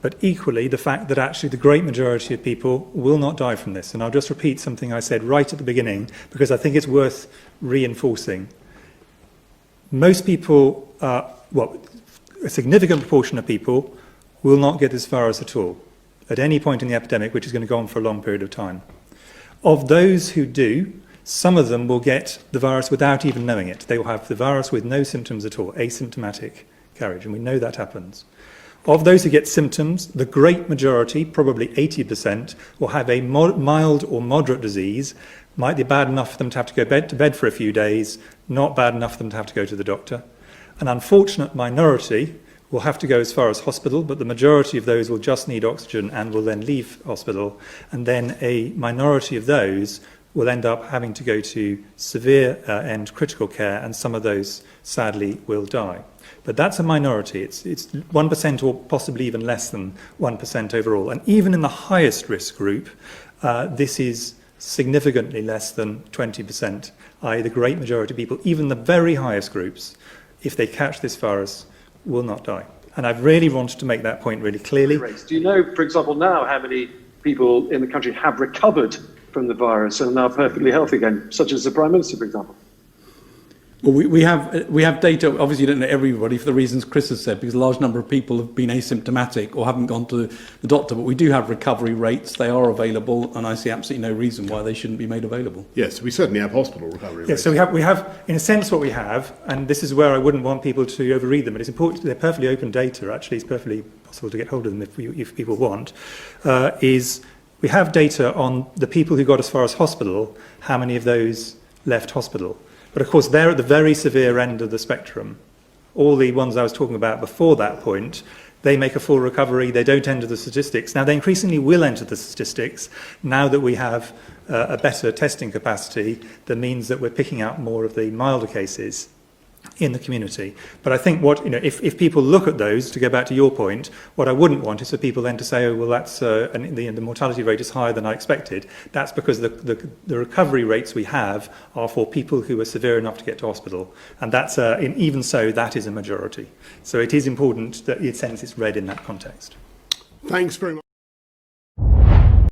but equally the fact that actually the great majority of people will not die from this. And I'll just repeat something I said right at the beginning, because I think it's worth reinforcing. Most people, a significant proportion of people will not get this virus at all, at any point in the epidemic, which is going to go on for a long period of time. Of those who do, some of them will get the virus without even knowing it. They will have the virus with no symptoms at all, asymptomatic carriage, and we know that happens. Of those who get symptoms, the great majority, probably 80%, will have a mild or moderate disease. Might be bad enough for them to have to go to bed for a few days, not bad enough for them to have to go to the doctor. An unfortunate minority will have to go as far as hospital, but the majority of those will just need oxygen and will then leave hospital. And then a minority of those will end up having to go to severe and critical care, and some of those, sadly, will die. But that's a minority. It's 1% or possibly even less than 1% overall. And even in the highest risk group, this is significantly less than 20%, i.e. the great majority of people, even the very highest groups, if they catch this virus, will not die. And I've really wanted to make that point really clearly. Do you know, for example, now how many people in the country have recovered from the virus and are now perfectly healthy again, such as the Prime Minister, for example? Well, we have data. Obviously, you don't know everybody for the reasons Chris has said, because a large number of people have been asymptomatic or haven't gone to the doctor. But we do have recovery rates. They are available, and I see absolutely no reason why they shouldn't be made available. Yes, we certainly have hospital recovery rates. Yes, so we have, in a sense, what we have, and this is where I wouldn't want people to overread them, but it's important, they're perfectly open data, actually. It's perfectly possible to get hold of them if people want, is we have data on the people who got as far as hospital, how many of those left hospital. But of course, they're at the very severe end of the spectrum. All the ones I was talking about before that point, they make a full recovery, they don't enter the statistics. Now, they increasingly will enter the statistics now that we have a better testing capacity that means that we're picking out more of the milder cases in the community. But I think if people look at those, to go back to your point, what I wouldn't want is for people then to say, oh, well, that's and the mortality rate is higher than I expected. That's because the recovery rates we have are for people who are severe enough to get to hospital. And that's even so, that is a majority. So it is important that in a sense it's read in that context. Thanks very much.